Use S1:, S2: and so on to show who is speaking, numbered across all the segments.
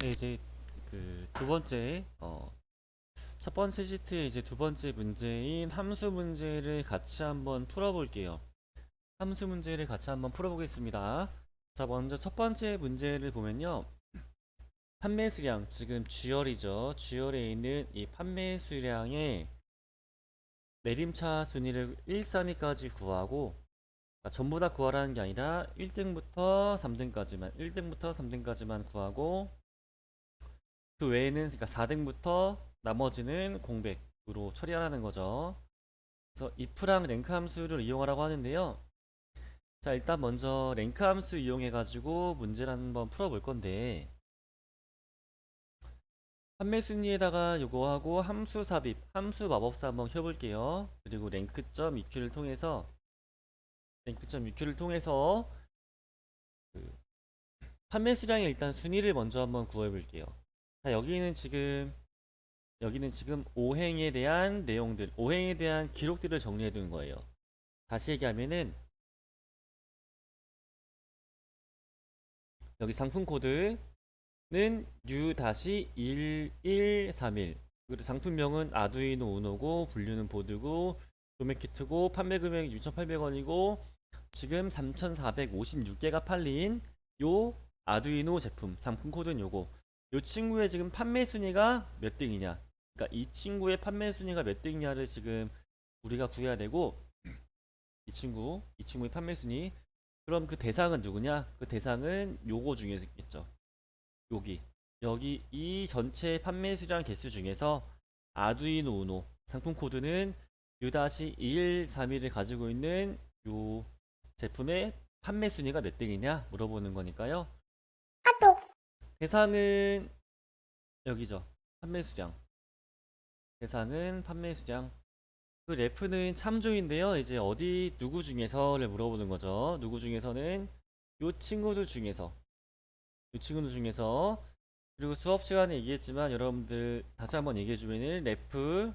S1: 네, 이제 그 두 번째 첫 번째 시트의 이제 두 번째 문제인 함수 문제를 같이 한번 풀어볼게요. 함수 문제를 같이 한번 풀어보겠습니다. 자, 먼저 첫 번째 문제를 보면요. 판매 수량, 지금 주열이죠. 주열에 있는 이 판매 수량의 내림차 순위를 1, 3위까지 구하고, 전부 다 구하라는 게 아니라 1등부터 3등까지만, 1등부터 3등까지만 구하고, 그 외에는 그러니까 4등부터 나머지는 공백으로 처리하라는 거죠. 그래서 if랑 랭크 함수를 이용하라고 하는데요. 자, 일단 먼저 랭크 함수 이용해 가지고 문제를 한번 풀어볼 건데, 판매 순위에다가 요거 하고 함수 삽입, 함수 마법사 한번 켜볼게요. 그리고 랭크.eq를 통해서 그 판매 수량의 일단 순위를 먼저 한번 구해볼게요. 자, 여기는 지금 오행에 대한 내용들, 오행에 대한 기록들을 정리해 둔 거예요. 다시 얘기하면은 여기 상품 코드는 U-1131, 그리고 상품명은 아두이노 우노고 분류는 보드고 도매 키트고 판매 금액이 6,800원이고 지금 3,456개가 팔린 요 아두이노 제품 상품 코드는 요거. 요 친구의 지금 판매 순위가 몇 등이냐, 그러니까 이 친구의 판매 순위가 몇 등이냐를 지금 우리가 구해야 되고, 이 친구의 판매 순위. 그럼 그 대상은 누구냐? 그 대상은 요거 중에서 있겠죠. 여기 이 전체 판매 수량 개수 중에서 아두이노 우노 상품 코드는 U-2131을 가지고 있는 요 제품의 판매 순위가 몇 등이냐 물어보는 거니까요. 대상은 여기죠. 판매 수량. 대상은 판매 수량. 그 레프는 참조인데요. 이제 어디 누구 중에서를 물어보는 거죠. 누구 중에서는 요 친구들 중에서, 그리고 수업 시간에 얘기했지만 여러분들 다시 한번 얘기해 주면은 레프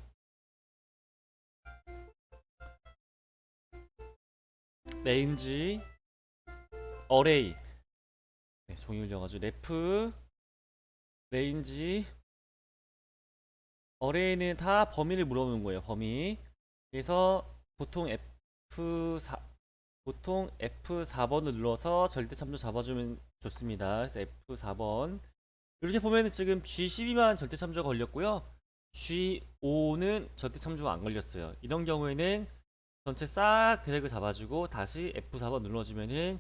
S1: 레인지 어레이, 네, 종이 울려가지고 레프 레인지 어레이는 다 범위를 물어보는 거예요. 범위. 그래서 보통 F4 보통 F4번을 눌러서 절대 참조 잡아주면 좋습니다. 그래서 F4번. 이렇게 보면은 지금 G12만 절대 참조가 걸렸고요. G5는 절대 참조가 안 걸렸어요. 이런 경우에는 전체 싹 드래그 잡아주고 다시 F4번 눌러주면은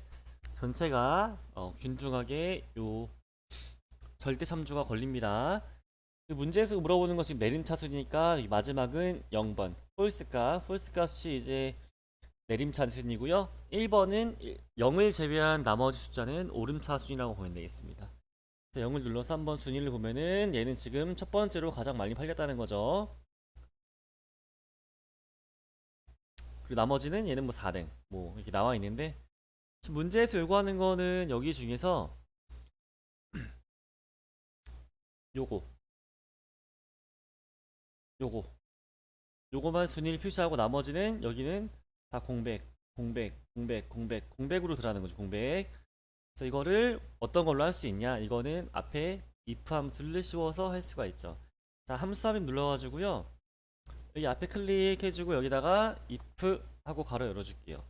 S1: 전체가 균등하게 요 절대 참조가 걸립니다. 그 문제에서 물어보는 것이 내림차순이니까 마지막은 0번 폴스 값이 이제 내림차순이고요. 1번은 0을 제외한 나머지 숫자는 오름차순이라고 보면 되겠습니다. 0을 눌러서 한번 순위를 보면은 얘는 지금 첫 번째로 가장 많이 팔렸다는 거죠. 그리고 나머지는 얘는 뭐 4등 뭐 이렇게 나와 있는데, 지금 문제에서 요구하는 거는 여기 중에서 요거 요거 요거만 순위를 표시하고 나머지는 여기는 다 공백으로 들어가는 거죠. 공백. 그래서 이거를 어떤 걸로 할 수 있냐, 이거는 앞에 if 함수를 씌워서 할 수가 있죠. 자, 함수 삽입 눌러가지고요, 여기 앞에 클릭해주고 여기다가 if 하고 가로 열어줄게요.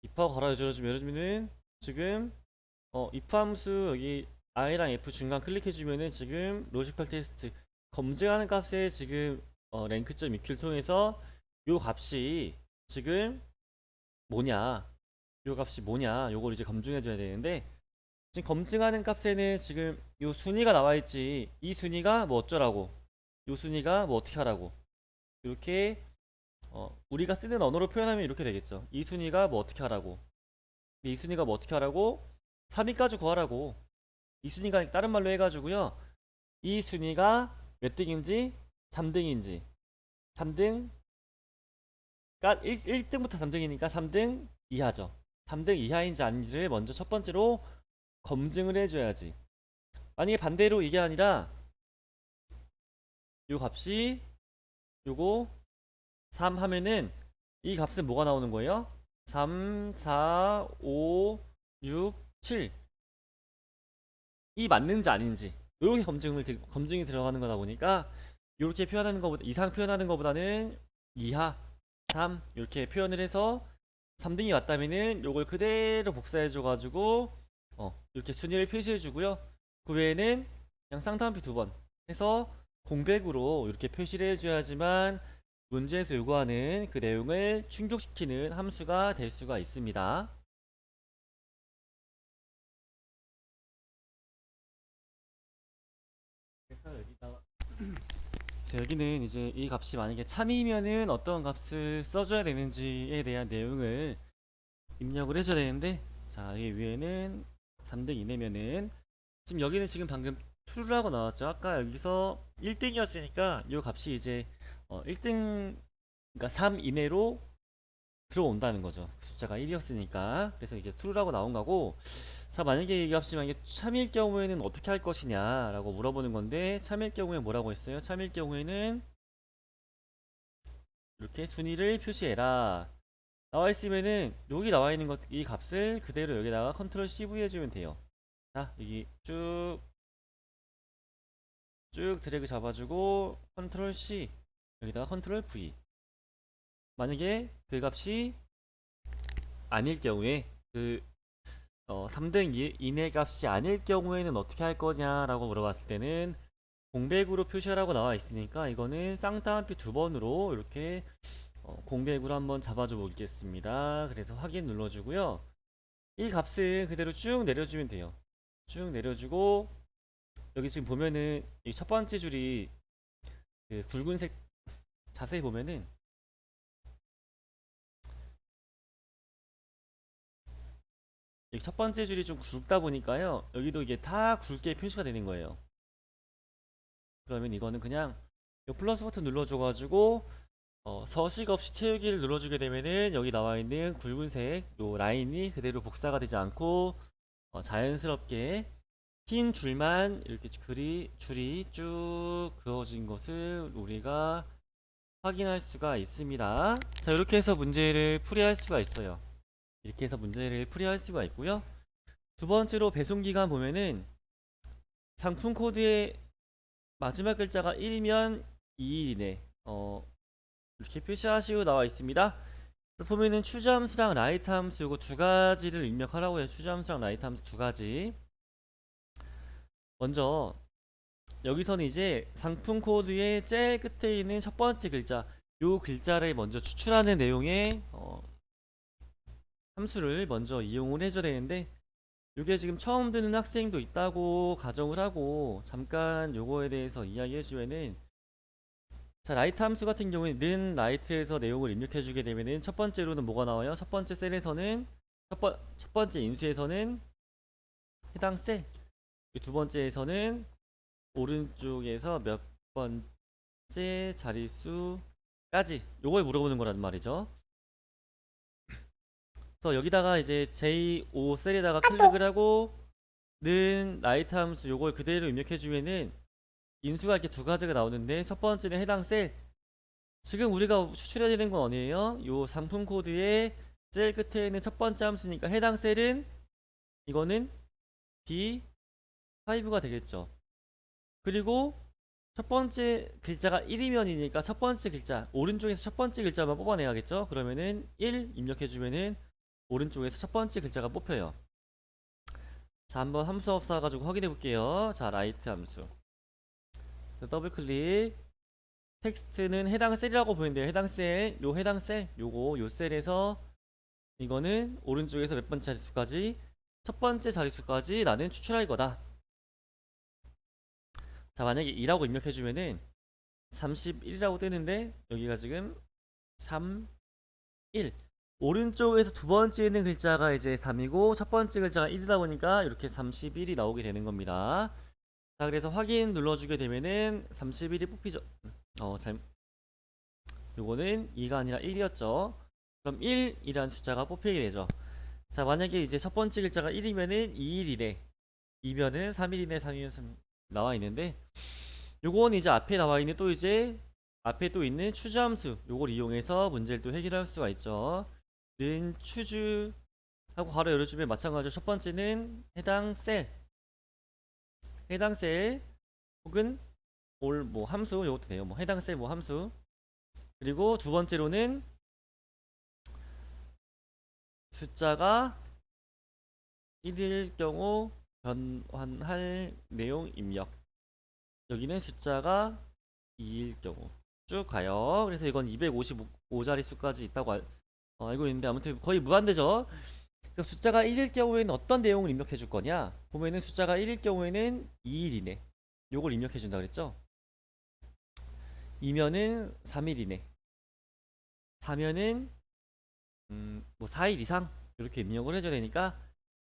S1: if 하고 가로 열어주면은 지금 if 함수 여기 i랑 f 중간 클릭해주면은 지금 로지컬 테스트 검증하는 값에 지금 랭크.eq를 통해서 요 값이 지금 뭐냐, 요 값이 뭐냐, 요걸 이제 검증해줘야 되는데, 지금 검증하는 값에는 지금 요 순위가 나와 있지, 이 순위가 뭐 어쩌라고, 요 순위가 뭐 어떻게 하라고, 이렇게 우리가 쓰는 언어로 표현하면 이렇게 되겠죠. 이 순위가 뭐 어떻게 하라고, 이 순위가 뭐 어떻게 하라고, 3위까지 구하라고. 이 순위가 다른 말로 해가지고요, 이 순위가 몇 등인지, 3등인지, 3등, 그러니까 1등부터 3등이니까 3등 이하죠. 3등 이하인지 아닌지를 먼저 첫 번째로 검증을 해줘야지. 만약에 반대로 이게 아니라 요 값이 요거 3 하면은 이 값은 뭐가 나오는 거예요? 3, 4, 5, 6, 7. 맞는지 아닌지 이렇게 검증이 들어가는 거다 보니까 이렇게 표현하는 것보다 이상 표현하는 것보다는 이하 3 이렇게 표현을 해서 3등이 왔다면은 요걸 그대로 복사해 줘 가지고 이렇게 순위를 표시해 주고요. 그 외에는 그냥 쌍따옴표 2번 해서 공백으로 이렇게 표시를 해줘야지만 문제에서 요구하는 그 내용을 충족시키는 함수가 될 수가 있습니다. 그래서 여기는 이제 이 값이 만약에 참이면은 어떤 값을 써줘야 되는지에 대한 내용을 입력을 해줘야 되는데, 자, 이 위에는 3등 이내면은 지금 여기는 지금 방금 true라고 나왔죠. 아까 여기서 1등이었으니까 이 값이 이제 1등, 그러니까 3 이내로 들어온다는 거죠. 숫자가 1이었으니까. 그래서 이제 true라고 나온 거고, 자, 만약에 이 값이 만약에 참일 경우에는 어떻게 할 것이냐 라고 물어보는 건데, 참일 경우에 뭐라고 했어요? 참일 경우에는 이렇게 순위를 표시해라 나와 있으면은, 여기 나와 있는 이 값을 그대로 여기다가 컨트롤 CV 해주면 돼요. 자, 여기 쭉 드래그 잡아주고 컨트롤 C, 여기다가 컨트롤 V. 만약에 그 값이 아닐 경우에, 3등 이내 값이 아닐 경우에는 어떻게 할 거냐라고 물어봤을 때는 공백으로 표시하라고 나와 있으니까 이거는 쌍따옴표 2번으로 이렇게 공백으로 한번 잡아줘 보겠습니다. 그래서 확인 눌러주고요. 이 값을 그대로 쭉 내려주면 돼요. 쭉 내려주고 여기 지금 보면은 이 첫 번째 줄이 그 굵은색, 자세히 보면은 이 첫 번째 줄이 좀 굵다 보니까요, 여기도 이게 다 굵게 표시가 되는 거예요. 그러면 이거는 그냥 이 플러스 버튼 눌러줘가지고 서식 없이 채우기를 눌러주게 되면은 여기 나와 있는 굵은색 요 라인이 그대로 복사가 되지 않고 자연스럽게 흰 줄만 이렇게 줄이 쭉 그어진 것을 우리가 확인할 수가 있습니다. 자, 이렇게 해서 문제를 풀이할 수가 있어요. 이렇게 해서 문제를 풀이할 수가 있고요. 두 번째로 배송기간 보면은 상품 코드의 마지막 글자가 1이면 2일 이내 이렇게 표시하시고 나와 있습니다. 보면은 추저 함수랑 라이트 함수 요거 두 가지를 입력하라고 해요. 추저 함수랑 라이트 함수 두 가지. 먼저 여기서는 이제 상품 코드의 제일 끝에 있는 첫 번째 글자, 요 글자를 먼저 추출하는 내용의 함수를 먼저 이용을 해줘야 되는데, 요게 지금 처음 듣는 학생도 있다고 가정을 하고 잠깐 요거에 대해서 이야기해 주면은, 자, 라이트 함수 같은 경우에는 는 라이트에서 내용을 입력해 주게 되면은 첫 번째로는 뭐가 나와요? 첫 번째 셀에서는 첫 번째 인수에서는 해당 셀, 두 번째에서는 오른쪽에서 몇 번째 자릿수까지 요걸 물어보는 거란 말이죠. 그래서 여기다가 이제 J5 셀에다가 클릭을 하고 는 라이트 함수 요걸 그대로 입력해 주면은 인수가 이렇게 두 가지가 나오는데, 첫 번째는 해당 셀, 지금 우리가 추출해야 되는 건 어디예요? 요 상품 코드의 제일 끝에 있는 첫 번째 함수니까 해당 셀은 이거는 B5가 되겠죠. 그리고 첫 번째 글자가 1이면이니까 첫 번째 글자 오른쪽에서 첫 번째 글자만 뽑아내야겠죠. 그러면은 1 입력해주면은 오른쪽에서 첫 번째 글자가 뽑혀요. 자, 한번 함수 없어 가지고 확인해 볼게요. 자, 라이트 함수 더블 클릭, 텍스트는 해당 셀이라고 보이는데요. 해당 셀, 해당 셀 요거 요 셀에서 이거는 오른쪽에서 몇 번째 자릿수까지, 첫 번째 자릿수까지 나는 추출할 거다. 자, 만약에 2라고 입력해주면은 31이라고 뜨는데 여기가 지금 3, 1, 오른쪽에서 두 번째 있는 글자가 이제 3이고 첫 번째 글자가 1이다 보니까 이렇게 31이 나오게 되는 겁니다. 자, 그래서 확인 눌러주게 되면은 31이 뽑히죠. 요거는 2가 아니라 1이었죠. 그럼 1이라는 숫자가 뽑히게 되죠. 자, 만약에 이제 첫 번째 글자가 1이면은 2일이네, 2면은 3일이네, 3이면 3 나와 있는데, 요건 이제 앞에 나와 있는 또 이제 앞에 또 있는 추주함수 요걸 이용해서 문제를 또 해결할 수가 있죠. 는 추주 하고 괄호 열어주면 마찬가지로 첫 번째는 해당 셀, 해당 셀 혹은 올 뭐 함수 요것도 돼요. 뭐 해당 셀 뭐 함수. 그리고 두 번째로는 숫자가 1일 경우 변환할 내용 입력. 여기는 숫자가 2일 경우 쭉 가요. 그래서 이건 255자리 수까지 있다고 알고 있는데 아무튼 거의 무한대죠. 그래서 숫자가 1일 경우에는 어떤 내용을 입력해 줄 거냐? 보면은 숫자가 1일 경우에는 2일 이내. 요걸 입력해 준다 그랬죠? 2면은 3일 이내. 4면은 뭐 4일 이상 이렇게 입력을 해줘야 되니까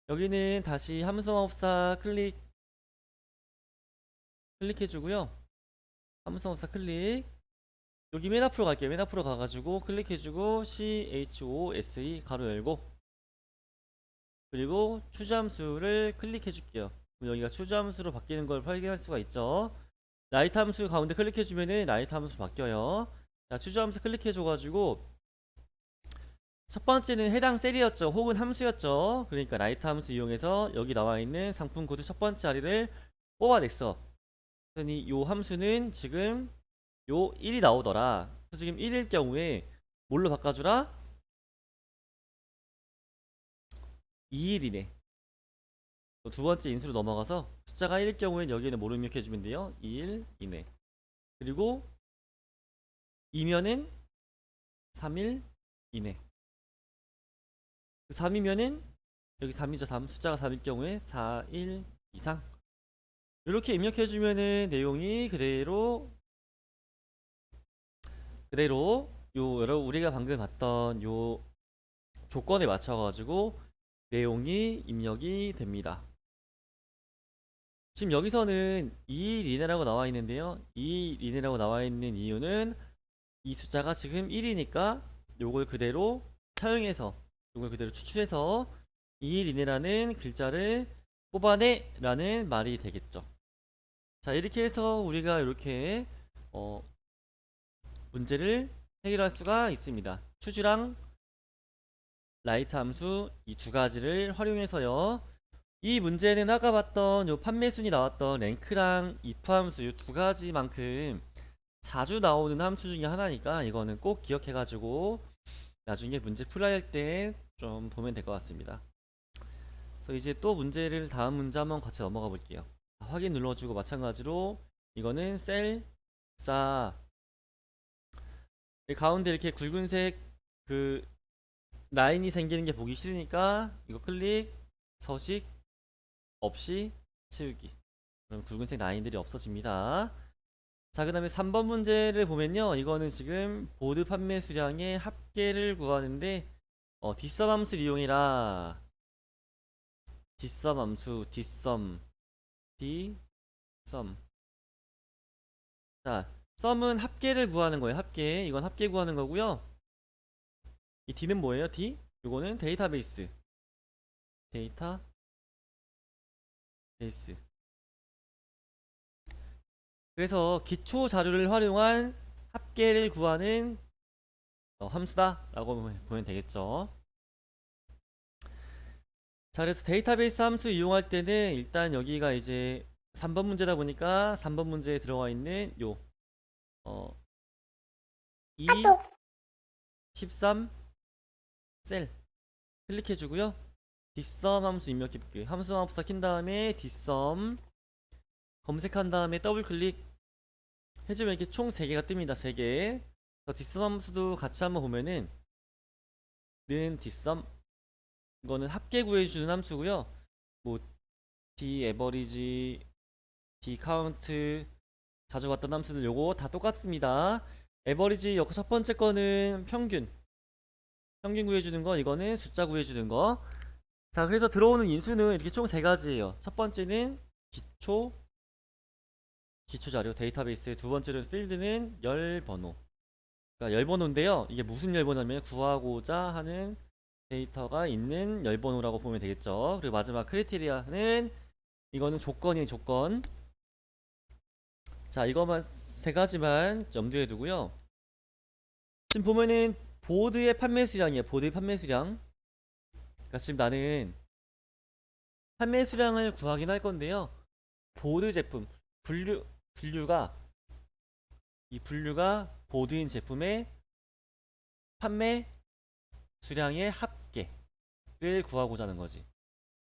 S1: 여기는 다시 함수마법사 클릭해 주고요. 함수마법사 클릭. 여기 맨 앞으로 갈게요. 맨 앞으로 가가지고 클릭해주고 CHOSE 가로 열고 그리고 추저함수를 클릭해줄게요. 여기가 추저함수로 바뀌는 걸 발견할 수가 있죠. 라이트 함수 가운데 클릭해주면은 라이트 함수 바뀌어요. 자, 추저함수 클릭해줘가지고 첫 번째는 해당 셀이었죠. 혹은 함수였죠. 그러니까 라이트 함수 이용해서 여기 나와있는 상품 코드 첫 번째 자리를 뽑아냈어. 그러니 요 함수는 지금 요 1이 나오더라. 그래서 지금 1일 경우에 뭘로 바꿔주라? 2일이네. 두 번째 인수로 넘어가서 숫자가 1일 경우엔 여기에는 뭐로 입력해주면 돼요? 2일 이내. 그리고 2면은 3일 이내. 3이면은 여기 3이죠. 3 숫자가 3일 경우에 4일 이상. 이렇게 입력해주면은 내용이 그대로 요 여러분 우리가 방금 봤던 요 조건에 맞춰가지고 내용이 입력이 됩니다. 지금 여기서는 2일 이내라고 나와 있는데요. 2일 이내라고 나와 있는 이유는 이 숫자가 지금 1이니까 요걸 그대로 사용해서 요걸 그대로 추출해서 2일 이내라는 글자를 뽑아내 라는 말이 되겠죠. 자, 이렇게 해서 우리가 이렇게 문제를 해결할 수가 있습니다. 추주랑 라이트 함수 이 두 가지를 활용해서요. 이 문제는 아까 봤던 요 판매순이 나왔던 랭크랑 if 함수 요 두 가지만큼 자주 나오는 함수 중에 하나니까 이거는 꼭 기억해가지고 나중에 문제 풀어야 할 때 좀 보면 될 것 같습니다. 그래서 이제 또 문제를 다음 문제 한번 같이 넘어가 볼게요. 확인 눌러주고 마찬가지로 이거는 셀 4 가운데 이렇게 굵은색 그 라인이 생기는 게 보기 싫으니까 이거 클릭 서식 없이 채우기. 그럼 굵은색 라인들이 없어집니다. 자, 그 다음에 3번 문제를 보면요. 이거는 지금 보드 판매 수량의 합계를 구하는데 뒷섬 함수를 이용해라. 뒷섬 함수 뒷섬 자, 썸은 합계를 구하는 거예요. 합계. 이건 합계 구하는 거고요. 이 D는 뭐예요? D? 이거는 데이터베이스. 그래서 기초 자료를 활용한 합계를 구하는 함수다 라고 보면 되겠죠. 자, 그래서 데이터베이스 함수 이용할 때는 일단 여기가 이제 3번 문제다 보니까 3번 문제에 들어가 있는 요 2, 13 셀 클릭해 주고요. 뒷섬 함수 입력해 볼게요. 함수 마법사 킨 다음에 뒷섬 검색한 다음에 더블 클릭 해주면 이렇게 총 3개가 뜹니다. 3개. 뒷섬 함수도 같이 한번 보면은 는 뒷섬 이거는 합계 구해주는 함수고요. 뭐 D 에버리지, D 카운트 자주 봤던 함수들 요거 다 똑같습니다. 에버리지 여기 첫 번째 거는 평균 구해주는 거, 이거는 숫자 구해주는 거. 자, 그래서 들어오는 인수는 이렇게 총 3가지예요. 첫 번째는 기초 자료 데이터베이스, 두 번째는 필드는 열 번호. 그러니까 열 번호인데요. 이게 무슨 열 번호냐면 구하고자 하는 데이터가 있는 열 번호라고 보면 되겠죠. 그리고 마지막 크리테리아는 이거는 조건이에요. 조건. 자, 이거만 3가지만 염두에 두고요. 지금 보면은 보드의 판매 수량이에요. 보드의 판매 수량. 그러니까 지금 나는 판매 수량을 구하긴 할 건데요. 보드 제품 분류가 이 분류가 보드인 제품의 판매 수량의 합계를 구하고자 하는 거지.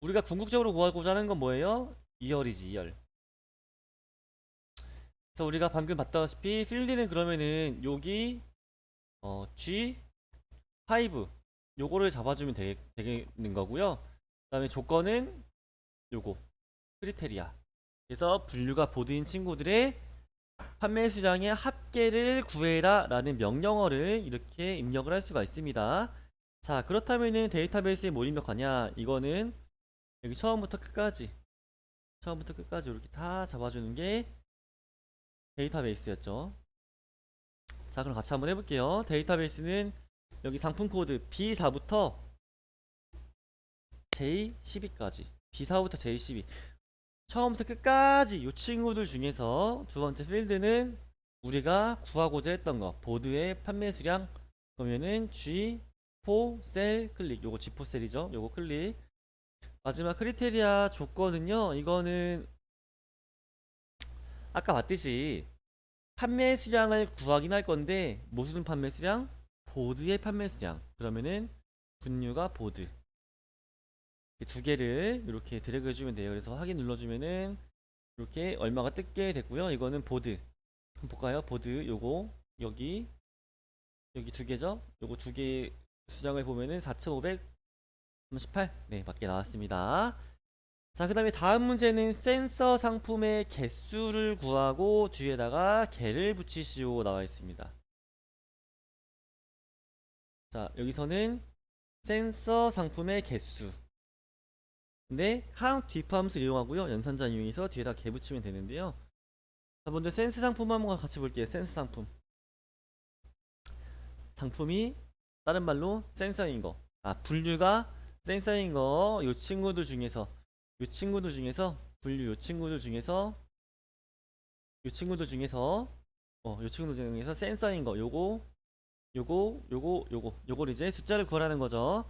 S1: 우리가 궁극적으로 구하고자 하는 건 뭐예요? 2열이지, 2열. 그래서 우리가 방금 봤다시피 필드는 그러면은 여기 G5 요거를 잡아주면 되는 거고요. 그 다음에 조건은 요거 크리테리아. 그래서 분류가 보드인 친구들의 판매 수량의 합계를 구해라 라는 명령어를 이렇게 입력을 할 수가 있습니다. 자, 그렇다면은 데이터베이스에 뭘 입력하냐? 이거는 여기 처음부터 끝까지 이렇게 다 잡아주는 게 데이터베이스였죠. 자, 그럼 같이 한번 해볼게요. 데이터베이스는 여기 상품 코드 B4부터 J12까지, B4부터 J12 처음부터 끝까지 이 친구들 중에서 두 번째 필드는 우리가 구하고자 했던 거 보드의 판매 수량. 그러면은 G4 셀 클릭, 요거 G4 셀이죠. 요거 클릭. 마지막 크리테리아 조건은요, 이거는 아까 봤듯이 판매 수량을 구하긴 할 건데 무슨 판매 수량? 보드의 판매 수량. 그러면은 분류가 보드 이 두 개를 이렇게 드래그 해주면 돼요. 그래서 확인 눌러주면은 이렇게 얼마가 뜯게 됐고요. 이거는 보드 한번 볼까요? 보드 요거 여기 두 개죠. 요거 두 개 수량을 보면은 4538 네, 맞게 나왔습니다. 자, 그 다음에 다음 문제는 센서 상품의 개수를 구하고 뒤에다가 개를 붙이시오 나와 있습니다. 자, 여기서는 센서 상품의 개수. 근데 count if 함수를 이용하고요. 연산자 이용해서 뒤에다 개 붙이면 되는데요. 자, 먼저 센스 상품 한번 같이 볼게요. 센스 상품. 상품이 다른 말로 센서인 거. 아, 분류가 센서인 거. 요 친구들 중에서 분류 요 친구들 중에서 센서인 거 요걸 이제 숫자를 구하라는 거죠.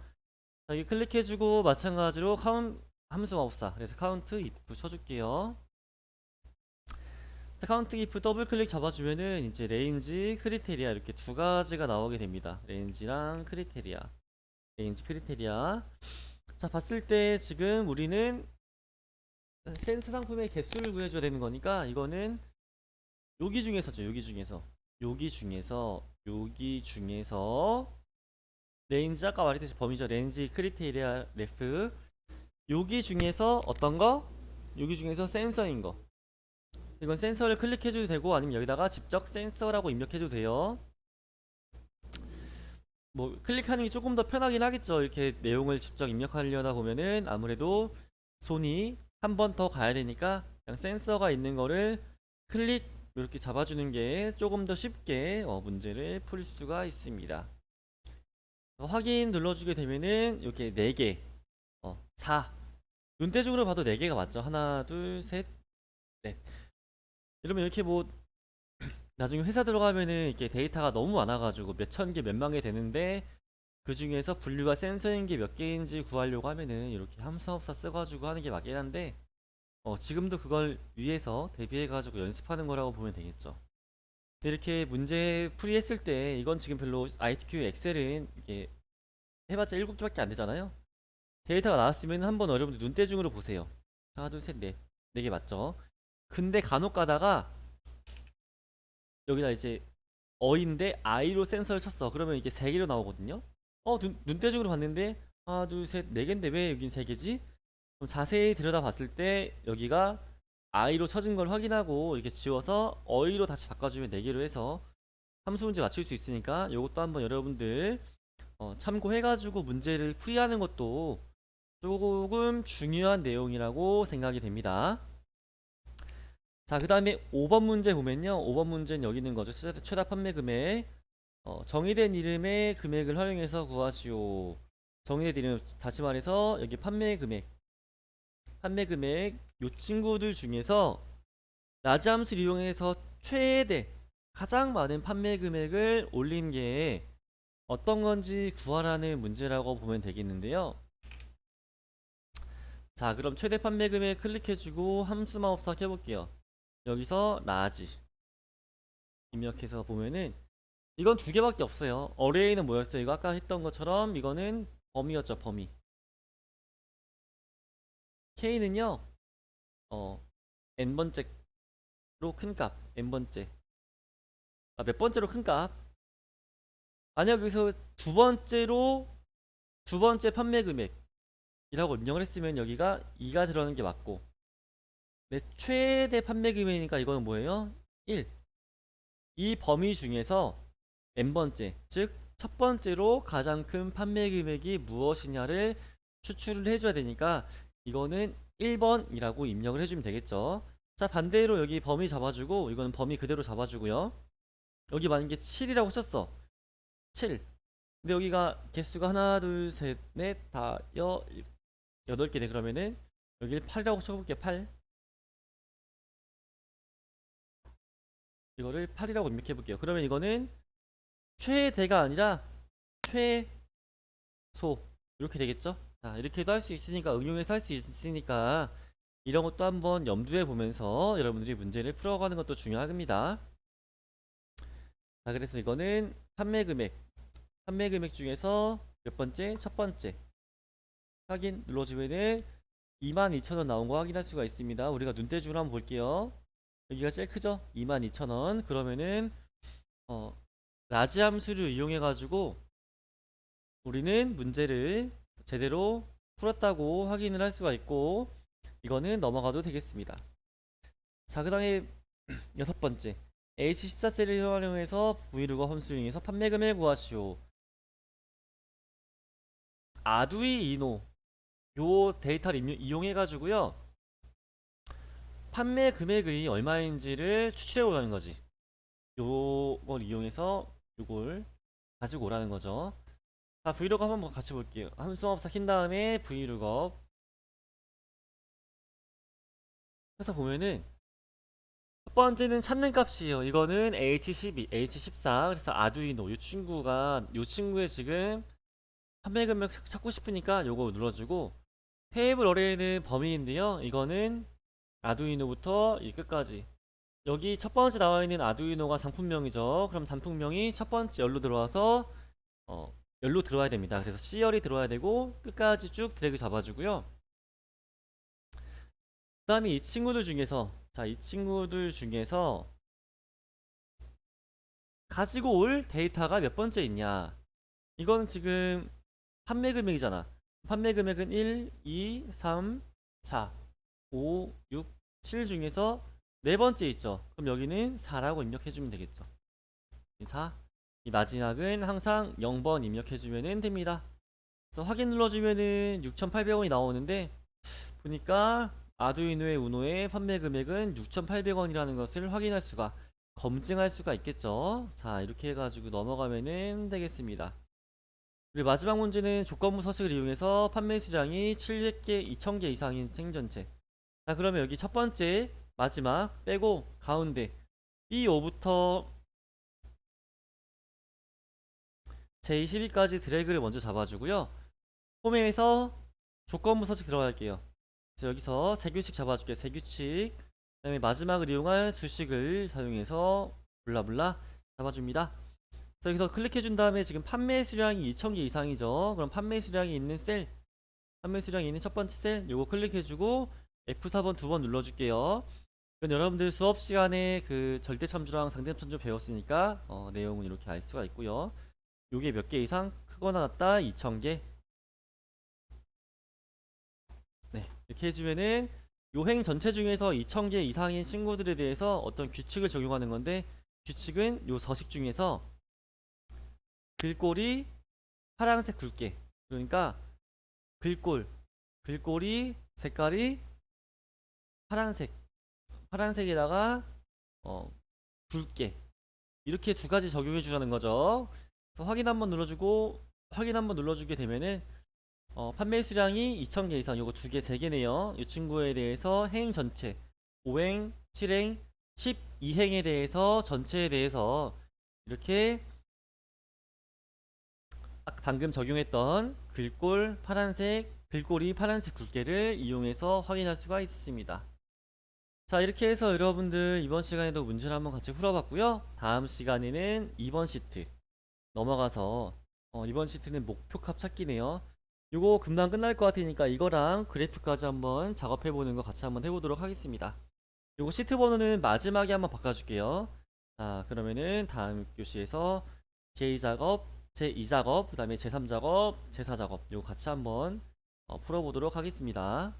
S1: 자, 여기 클릭해주고 마찬가지로 카운트 함수 마법사. 그래서 카운트 if 쳐줄게요. 자, 카운트 if 더블 클릭 잡아주면은 이제 레인지 크리테리아 이렇게 두 가지가 나오게 됩니다. 레인지랑 크리테리아. 자, 봤을 때 지금 우리는 센스 상품의 개수를 구해줘야 되는 거니까 이거는 여기 중에서죠. 여기 중에서 레인지 아까 말했듯이 범위죠. 레인지 크리테리아 레프 여기 중에서 어떤 거? 여기 중에서 센서인 거. 이건 센서를 클릭해줘도 되고 아니면 여기다가 직접 센서라고 입력해줘도 돼요. 뭐 클릭하는 게 조금 더 편하긴 하겠죠. 이렇게 내용을 직접 입력하려다 보면은 아무래도 손이 한 번 더 가야 되니까 그냥 센서가 있는 거를 클릭 이렇게 잡아주는 게 조금 더 쉽게 문제를 풀 수가 있습니다. 확인 눌러주게 되면은 이렇게 4개 4 눈대중으로 봐도 4개가 맞죠. 하나 둘 셋 넷. 이러면 이렇게 뭐 나중에 회사 들어가면은 이렇게 데이터가 너무 많아가지고 몇천 개 몇만 개 되는데 그 중에서 분류가 센서인 게 몇 개인지 구하려고 하면은 이렇게 함수업사 써가지고 하는 게 맞긴 한데 지금도 그걸 위해서 대비해가지고 연습하는 거라고 보면 되겠죠. 근데 이렇게 문제 풀이했을 때 이건 지금 별로 ITQ 엑셀은 이게 해봤자 7개밖에 안 되잖아요. 데이터가 나왔으면 한번 여러분들 눈대중으로 보세요. 하나 둘 셋 넷 4개 맞죠? 근데 간혹 가다가 여기다 이제 어인데 I로 센서를 쳤어. 그러면 이게 3개로 나오거든요. 눈대중으로 봤는데 하나 둘 셋 4개인데 왜 여긴 3개지? 좀 자세히 들여다 봤을 때 여기가 I로 쳐진 걸 확인하고 이렇게 지워서 어이로 다시 바꿔주면 4개로 해서 함수 문제 맞출 수 있으니까 이것도 한번 여러분들 참고해가지고 문제를 풀이하는 것도 조금 중요한 내용이라고 생각이 됩니다. 자, 그 다음에 5번 문제 보면요. 5번 문제는 여기 있는 거죠. 최다 판매 금액. 정의된 이름의 금액을 활용해서 구하시오. 정의된 이름, 다시 말해서 여기 판매 금액 요 친구들 중에서 라지 함수를 이용해서 최대 가장 많은 판매 금액을 올린 게 어떤 건지 구하라는 문제라고 보면 되겠는데요. 자, 그럼 최대 판매 금액 클릭해주고 함수 마법사 켜볼게요. 여기서 라지 입력해서 보면은 이건 두 개밖에 없어요. 어레이는 뭐였어요? 이거 아까 했던 것처럼 이거는 범위였죠, 범위. K는요, n번째로 큰 값, n번째. 몇 번째로 큰 값. 만약 여기서 두 번째 판매 금액이라고 입력을 했으면 여기가 2가 들어가는 게 맞고, 내 최대 판매 금액이니까 이거는 뭐예요? 1. 이 범위 중에서 n번째, 즉 첫 번째로 가장 큰 판매 금액이 무엇이냐를 추출을 해줘야 되니까 이거는 1번이라고 입력을 해주면 되겠죠. 자, 반대로 여기 범위 잡아주고 이거는 범위 그대로 잡아주고요. 여기 만약에 7이라고 쳤어. 7. 근데 여기가 개수가 하나, 둘, 셋, 넷, 다, 8개네. 그러면은 여기를 8이라고 쳐볼게요. 8. 이거를 8이라고 입력해볼게요. 그러면 이거는 최대가 아니라 최소 이렇게 되겠죠? 자, 이렇게도 할 수 있으니까 응용해서 할 수 있으니까 이런 것도 한번 염두에 보면서 여러분들이 문제를 풀어가는 것도 중요합니다. 자, 그래서 이거는 판매 금액 중에서 몇 번째? 첫 번째 확인 눌러주면은 22,000원 나온 거 확인할 수가 있습니다. 우리가 눈대중으로 한번 볼게요. 여기가 제일 크죠? 22,000원. 그러면은 라지 함수를 이용해 가지고 우리는 문제를 제대로 풀었다고 확인을 할 수가 있고 이거는 넘어가도 되겠습니다. 자, 그 다음에 여섯 번째 H14셀을 활용해서 브이로그 함수 이용해서 판매 금액 구하시오. 아두이노 요 데이터를 이용해 가지고요 판매 금액이 얼마인지를 추출해 오라는 거지. 요걸 이용해서 요걸 가지고 오라는 거죠. 자, 브이로그 한번 같이 볼게요. 함수마법사 킨 다음에 브이로그 해서 보면은 첫 번째는 찾는 값이에요. 이거는 H12, H14. 그래서 아두이노 요 친구의 지금 판매 금액 찾고 싶으니까 요거 눌러주고 테이블 어레이는 범위인데요. 이거는 아두이노부터 이 끝까지. 여기 첫 번째 나와 있는 아두이노가 상품명이죠. 그럼 상품명이 첫 번째 열로 들어와서 열로 들어와야 됩니다. 그래서 C열이 들어와야 되고 끝까지 쭉 드래그 잡아주고요. 그 다음에 이 친구들 중에서 가지고 올 데이터가 몇 번째 있냐. 이거는 지금 판매 금액이잖아. 판매 금액은 1, 2, 3, 4, 5, 6, 7 중에서 네 번째 있죠. 그럼 여기는 4라고 입력해주면 되겠죠. 4. 이 마지막은 항상 0번 입력해주면 됩니다. 그래서 확인 눌러주면은 6,800원이 나오는데 보니까 아두이노의 우노의 판매 금액은 6,800원이라는 것을 확인할 수가 검증할 수가 있겠죠. 자, 이렇게 해가지고 넘어가면은 되겠습니다. 그리고 마지막 문제는 조건부 서식을 이용해서 판매 수량이 700개, 2000개 이상인 생전체. 자, 그러면 여기 첫 번째 마지막 빼고 가운데 B5부터 제22까지 드래그를 먼저 잡아주고요. 홈에서 조건부 서식 들어갈게요. 그래서 여기서 세규칙 잡아줄게요. 세규칙. 그 다음에 마지막을 이용할 수식을 사용해서 블라블라 잡아줍니다. 그래서 여기서 클릭해준 다음에 지금 판매 수량이 2000개 이상이죠. 그럼 판매 수량이 있는 첫 번째 셀 요거 클릭해주고 F4번 두 번 눌러줄게요. 이건 여러분들 수업 시간에 그 절대참조랑 상대참조 배웠으니까 내용은 이렇게 알 수가 있고요. 요게 몇 개 이상 크거나 같다 2000개. 네, 이렇게 해주면은 요 행 전체 중에서 2000개 이상인 친구들에 대해서 어떤 규칙을 적용하는 건데 규칙은 요 서식 중에서 글꼴이 파란색 굵게, 그러니까 글꼴이 색깔이 파란색에다가 굵게 이렇게 두 가지 적용해 주라는 거죠. 그래서 확인 한번 눌러주게 되면은 판매 수량이 2000개 이상 요거 두 개, 세 개네요. 이 친구에 대해서 행 전체 5행, 7행, 12행에 대해서 전체에 대해서 이렇게 방금 적용했던 글꼴 파란색 글꼴이 파란색 굵게를 이용해서 확인할 수가 있습니다. 자, 이렇게 해서 여러분들 이번 시간에도 문제를 한번 같이 풀어봤고요. 다음 시간에는 2번 시트 넘어가서 이번 시트는 목표값 찾기네요. 요거 금방 끝날 것 같으니까 이거랑 그래프까지 한번 작업해보는 거 같이 한번 해보도록 하겠습니다. 요거 시트 번호는 마지막에 한번 바꿔줄게요. 자, 그러면은 다음 교시에서 제2작업, 제2작업, 그 다음에 제3작업, 제4작업 요거 같이 한번 풀어보도록 하겠습니다.